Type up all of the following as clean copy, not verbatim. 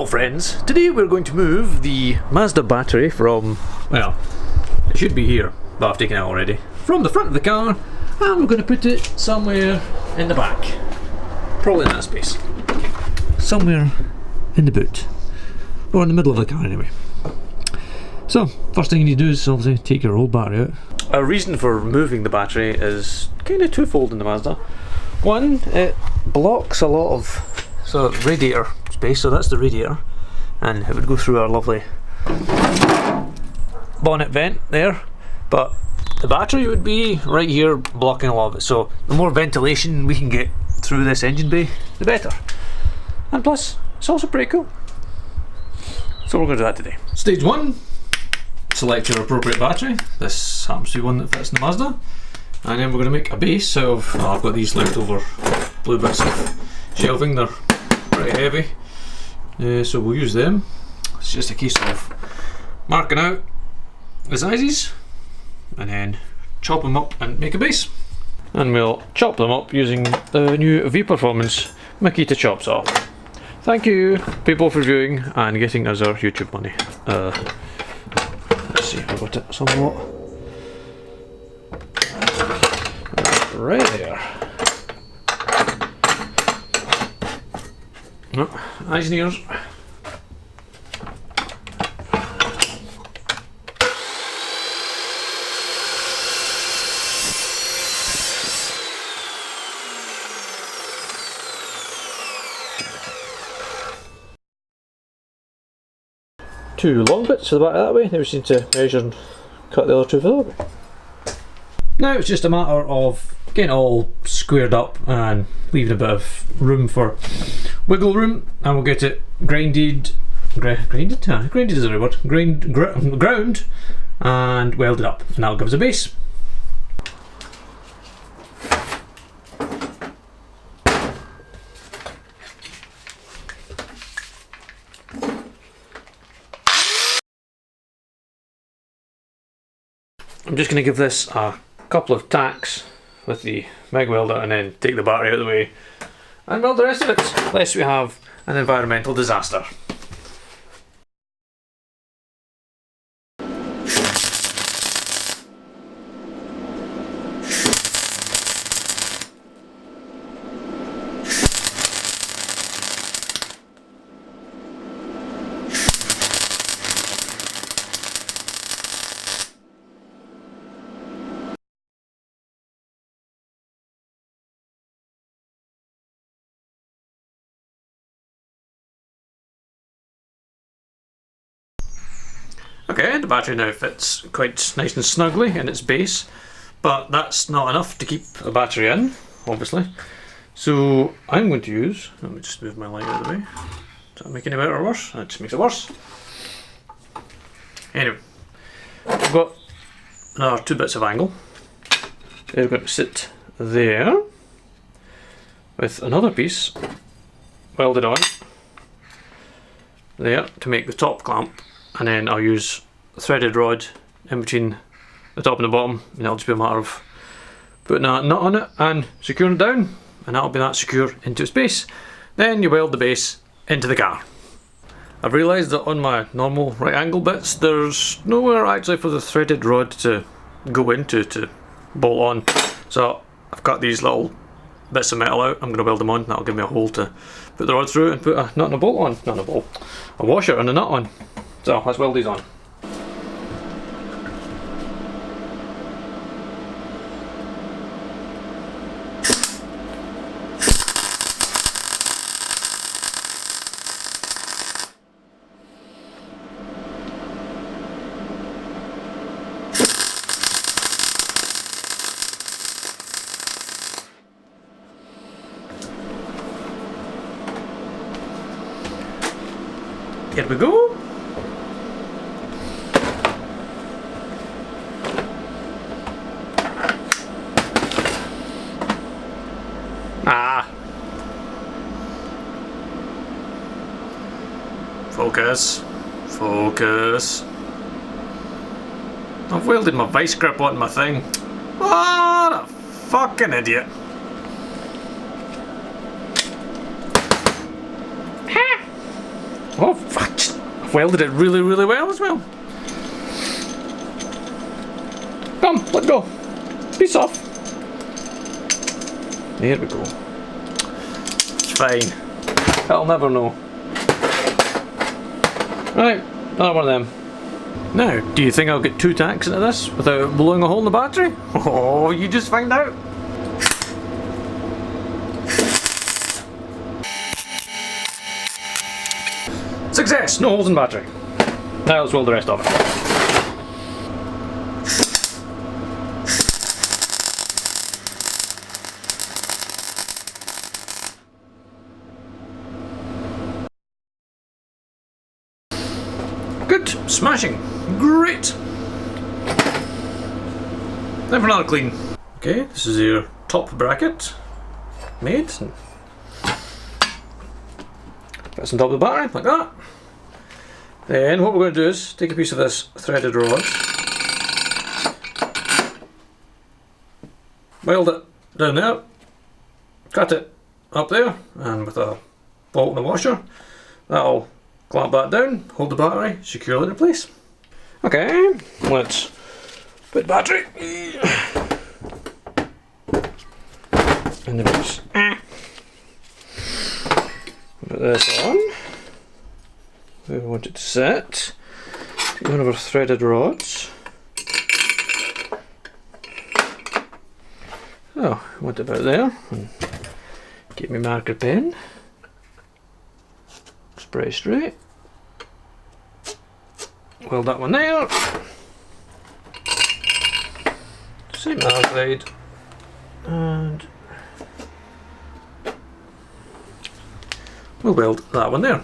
Well friends, today we're going to move the Mazda battery from, well, it should be here, but I've taken it out already, from the front of the car, and we're going to put it somewhere in the back. Probably in that space. Somewhere in the boot. Or in the middle of the car anyway. So, first thing you need to do is obviously take your old battery out. Our reason for removing the battery is kind of twofold in the Mazda. One, it blocks a lot of radiator space, so that's the radiator, and it would go through our lovely bonnet vent there, but the battery would be right here blocking a lot of it, so the more ventilation we can get through this engine bay, the better. And plus, it's also pretty cool. So we're going to do that today. Stage 1, select your appropriate battery. This happens to be one that fits in the Mazda. And then we're going to make a base out of, I've got these leftover blue bits of shelving, they're pretty heavy. So we'll use them. It's just a case of marking out the sizes and then chop them up and make a base. And we'll chop them up using the new V-Performance Makita chop saw. Thank you people for viewing and getting us our YouTube money. Let's see if I got it somewhat. Right there. Oh, eyes and ears. Two long bits to the back of that way, then we just need to measure and cut the other two for the other way. Now it's just a matter of getting it all squared up and leaving a bit of room for wiggle room, and we'll get it grinded is the right word, ground and welded up, and that'll give us a base. I'm just going to give this a couple of tacks with the MIG welder and then take the battery out of the way and weld the rest of it, lest we have an environmental disaster. Okay, the battery now fits quite nice and snugly in its base, but that's not enough to keep a battery in, obviously. So I'm going to use, let me just move my light out of the way. Does that make any better or worse? That just makes it worse. Anyway, I've got another two bits of angle. They're going to sit there with another piece welded on there to make the top clamp. And then I'll use a threaded rod in between the top and the bottom, and it'll just be a matter of putting a nut on it and securing it down, and that'll be that secure into its base. Then you weld the base into the car. I've realised that on my normal right angle bits there's nowhere actually for the threaded rod to go into to bolt on, so I've cut these little bits of metal out. I'm going to weld them on, that'll give me a hole to put the rod through and put a nut and a bolt on. Not a bolt, a washer and a nut on. So let's weld these on. Here we go. Focus. Focus. I've welded my vice grip onto my thing. What a fucking idiot. Oh, fuck. Welded it really, really well as well. Come, let go. Piece off. There we go. It's fine. I'll never know. Right, another one of them. Now, do you think I'll get 2 tanks into this without blowing a hole in the battery? Oh, you just find out. Success! No holes in the battery. Now let's weld the rest of it. Good! Smashing! Great! Now for another clean. Okay, this is your top bracket. Made. That's on top of the battery, like that. Then what we're going to do is take a piece of this threaded rod, weld it down there, cut it up there, and with a bolt and a washer, that'll clamp that down, hold the battery securely in place. Okay, let's put battery in the box. Put this on. We want it to sit. Take one of our threaded rods. Oh, I want it about there. And get my marker pen. Spray straight. Weld that one there. Same other side. And we'll weld that one there.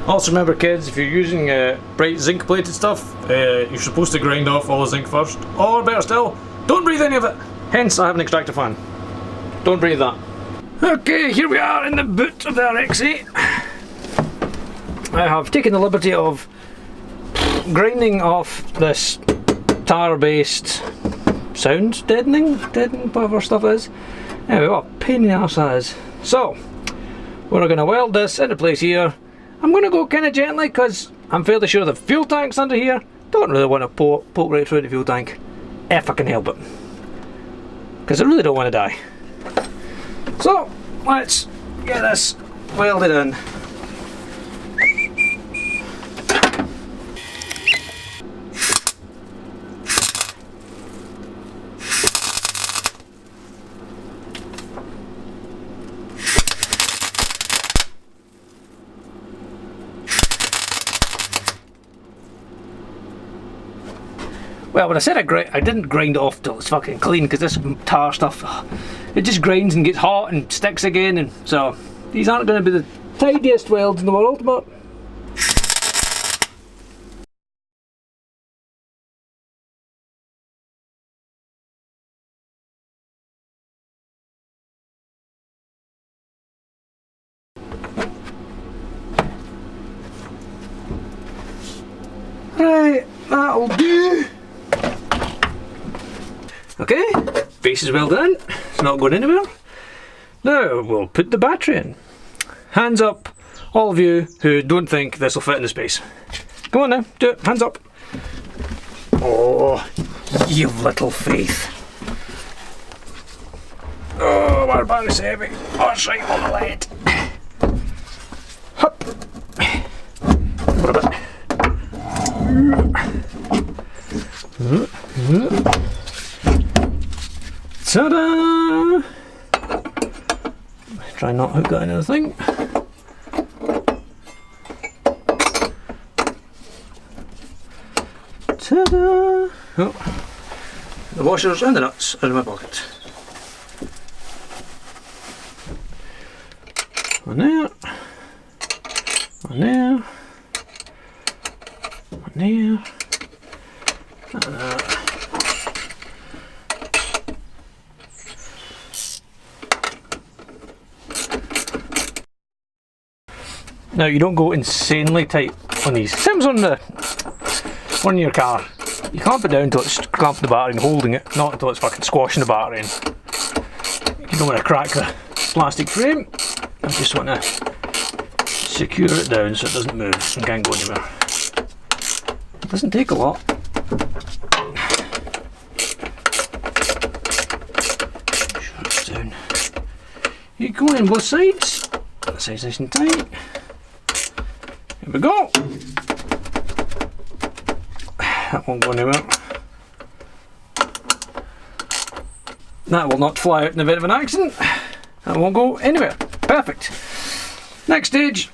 Also remember kids, if you're using bright zinc plated stuff, you're supposed to grind off all the zinc first, or better still, don't breathe any of it. Hence I have an extractor fan. Don't breathe that. Okay, here we are in the boot of the RX8. I have taken the liberty of grinding off this tar based sound deadening, whatever stuff it is. Anyway, what a pain in the arse that is. So, we're going to weld this into place here. I'm going to go kind of gently because I'm fairly sure the fuel tank's under here. Don't really want to poke right through the fuel tank if I can help it, because I really don't want to die. So let's get this welded in. Well, when I said I didn't grind it off till it's fucking clean, because this tar stuff, it just grinds and gets hot and sticks again, and so these aren't going to be the tidiest welds in the world, but right, that'll do. Okay, base is well done, it's not going anywhere. Now we'll put the battery in. Hands up, all of you who don't think this will fit in the space. Come on now, do it, hands up. Oh, you've little faith. Oh, my battery's heavy. Oh, it's right on the lead. Hup. What a bit. Ta-da! Try not hook that into the thing. Ta-da! Oh. The washers and the nuts are in my pocket. One there. One there. One there. And that. Now you don't go insanely tight on these. Same as on your car. You clamp it down until it's clamped the battery and holding it, not until it's fucking squashing the battery in. You don't want to crack the plastic frame. I just want to secure it down so it doesn't move and can't go anywhere. It doesn't take a lot. Make sure it's down. You go in both sides. That side's nice and tight. Here we go. That won't go anywhere. That will not fly out in the event of an accident. That won't go anywhere. Perfect. Next stage,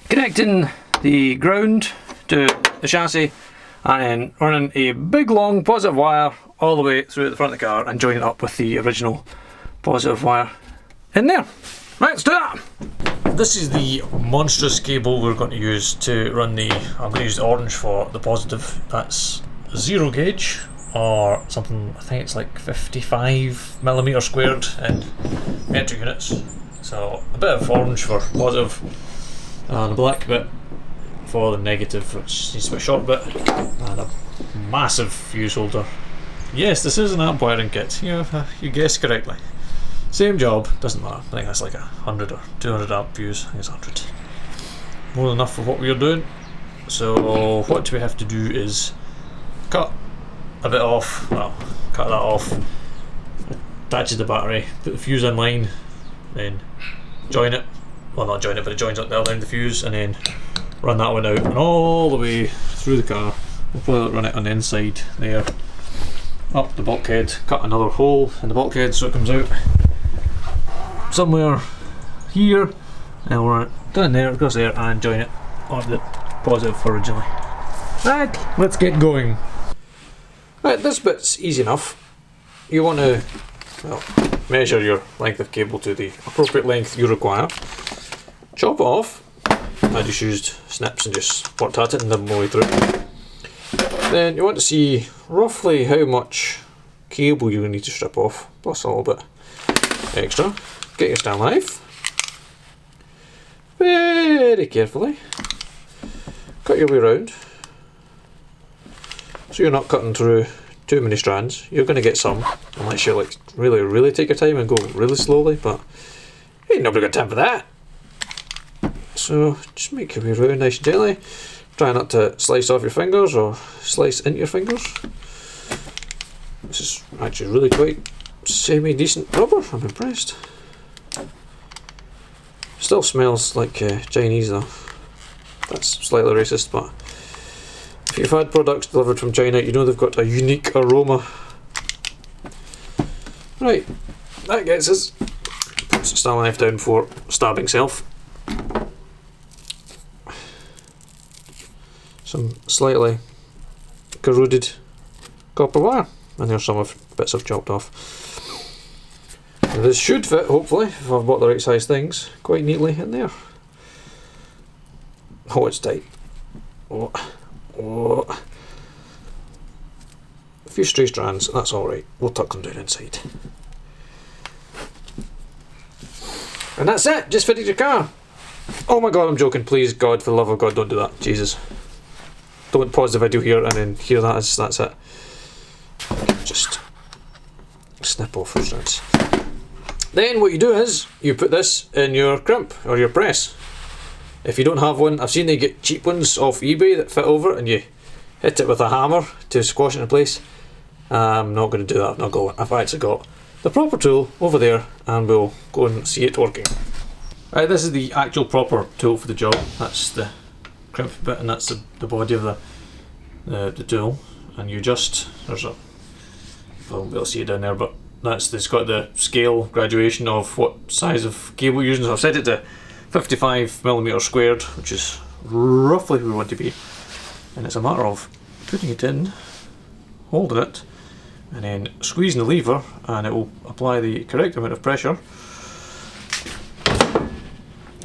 connecting the ground to the chassis and then running a big long positive wire all the way through the front of the car and joining it up with the original positive wire in there. Right, let's do that. This is the monstrous cable we're going to use to run the, I'm going to use the orange for the positive. That's 0 gauge or something, I think it's like 55mm squared in metric units. So a bit of orange for positive and a black bit for the negative, which needs to be a short bit, and a massive fuse holder. Yes, this is an amp wiring kit, you guessed correctly. Same job, doesn't matter. I think that's like 100 or 200 amp fuse. I think it's 100. More than enough for what we are doing. So what we have to do is cut a bit off, well, cut that off, attach the battery, put the fuse in line, then join it, well not join it, but it joins up the other end of the fuse, and then run that one out and all the way through the car. We'll probably run it on the inside there, up the bulkhead, cut another hole in the bulkhead so it comes out somewhere here, and we'll run it down there, it goes there, and join it on the positive originally. Right, let's get going. Right, this bit's easy enough. You want to, well, measure your length of cable to the appropriate length you require. Chop it off. I just used snips and just worked at it and did my way through. Then you want to see roughly how much cable you need to strip off, plus a little bit extra. Get your Stanley knife. Very carefully cut your way around, so you're not cutting through too many strands. You're going to get some, unless you like really take your time and go really slowly, but ain't nobody got time for that. So just make your way around nice and gently. Try not to slice off your fingers or slice into your fingers. This is actually really quite semi-decent rubber, I'm impressed. Still smells like Chinese though. That's slightly racist, but if you've had products delivered from China, you know they've got a unique aroma. Right, that gets us. Puts the Stanley knife down for stabbing self. Some slightly corroded copper wire, and there's some bits I've chopped off. Now this should fit, hopefully, if I've bought the right size things, quite neatly in there. Oh, it's tight. Oh. A few stray strands, that's alright. We'll tuck them down inside. And that's it, just fitted your car. Oh my god, I'm joking, please God, for the love of God, don't do that. Jesus. Don't pause the video here and then hear that as that's it. Just snip off the strands. Then what you do is you put this in your crimp or your press. If you don't have one, I've seen they get cheap ones off eBay that fit over it and you hit it with a hammer to squash it in place. I'm not going to do that, I've not got one. I've actually got the proper tool over there and we'll go and see it working. Right, this is the actual proper tool for the job. That's the crimp bit and that's the body of the tool. And you just, I won't be able to see it down there, but it's got the scale graduation of what size of cable you're using. So I've set it to 55mm squared, which is roughly where we want to be. And it's a matter of putting it in, holding it, and then squeezing the lever, and it will apply the correct amount of pressure.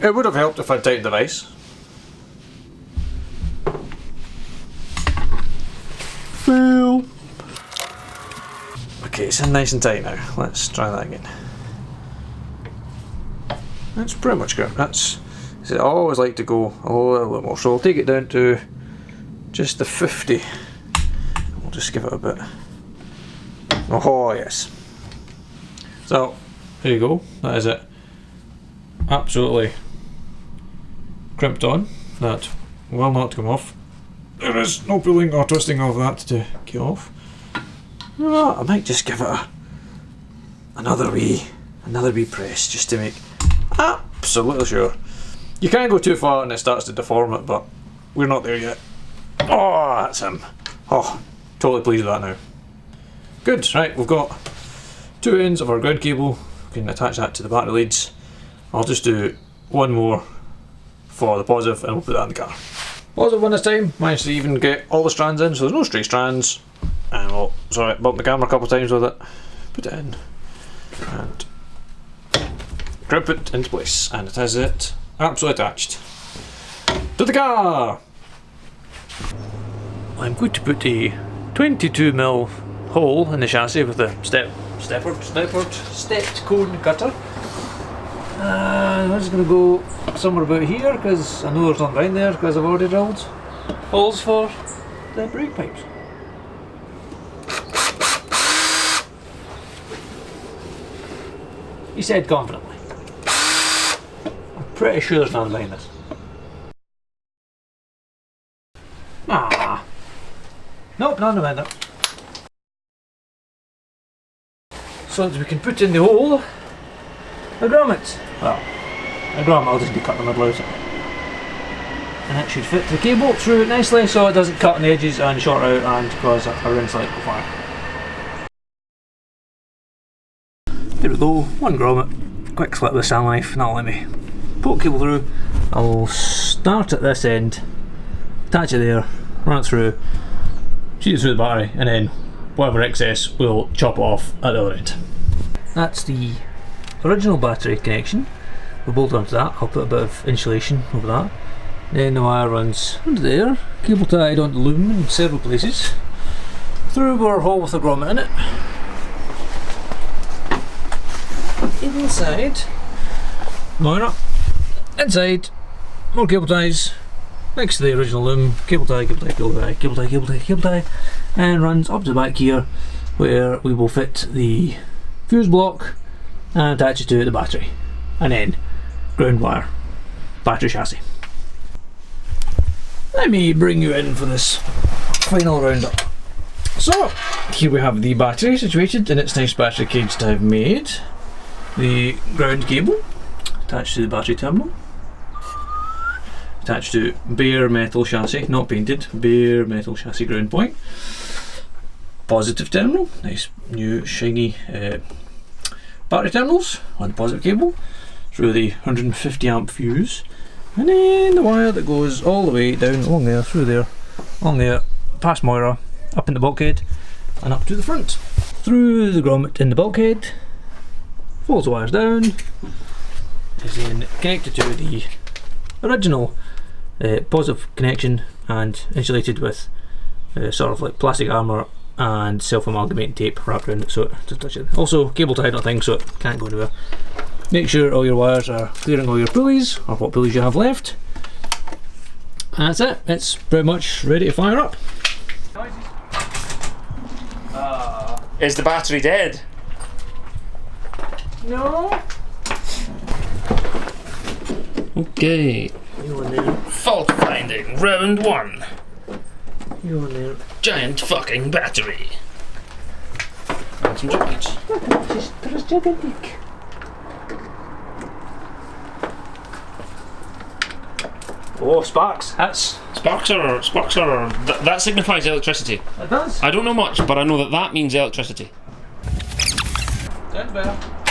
It would have helped if I'd tightened the vise. Fail. Okay, it's in nice and tight now. Let's try that again. That's pretty much good. I always like to go a little bit more, so I'll take it down to just the 50. We'll just give it a bit. Oh yes. So there you go. That is it. Absolutely crimped on. That will not come off. There is no pulling or twisting of that to get off. You know what? I might just give it another wee press just to make absolutely sure. You can't go too far and it starts to deform it, but we're not there yet. Oh, that's him. Oh, totally pleased with that now. Good, right, we've got 2 ends of our ground cable. We can attach that to the battery leads. I'll just do one more for the positive and we'll put that in the car. Positive one this time, managed to even get all the strands in, so there's no stray strands. And we'll, sorry, bump the camera a couple of times with it. Put it in and grip it into place, and it has it absolutely attached to the car. I'm going to put a 22mm hole in the chassis with a stepped cone cutter. I'm just going to go somewhere about here because I know there's nothing behind there because I've already drilled holes for the brake pipes. He said confidently. I'm pretty sure there's nothing behind this. Nope, nothing behind it. So that we can put in the hole a grommet. Well, a grommet I'll just be cutting the middle out. And it should fit the cable through it nicely so it doesn't cut on the edges and short out and cause a rinse electrical fire. There we go, one grommet, quick slip with a sand knife, and that'll let me poke cable through. I'll start at this end, attach it there, run it through, shoot it through the battery, and then whatever excess we'll chop it off at the other end. That's the original battery connection. We'll bolt onto that. I'll put a bit of insulation over that. Then the wire runs under there, cable tied onto the loom in several places, through our hole with a grommet in it. Inside, wire, inside, more cable ties, next to the original loom, cable tie, cable tie, cable tie, cable tie, cable tie, cable tie, and runs up to the back here where we will fit the fuse block and attach it to the battery, and then ground wire, battery chassis. Let me bring you in for this final roundup. So, here we have the battery situated in its nice battery cage that I've made. The ground cable attached to the battery terminal, attached to bare metal chassis, not painted, bare metal chassis ground point. Positive terminal, nice new shiny battery terminals on the positive cable through the 150 amp fuse, and then the wire that goes all the way down along there, through there, along there, past Moira, up in the bulkhead and up to the front. Through the grommet in the bulkhead, folds the wires down, is then connected to the original positive connection and insulated with sort of like plastic armour and self-amalgamating tape wrapped around it so it doesn't touch it. Also cable tied on things so it can't go anywhere. Make sure all your wires are clearing all your pulleys, or what pulleys you have left. And that's it, it's pretty much ready to fire up. Is the battery dead? No. Okay. You on there. Fault finding, round 1. You on there. Giant fucking battery. And some joints. It's gigantic. Oh, sparks. That's. Sparks are. That signifies electricity. It does. I don't know much, but I know that means electricity. Sounds better.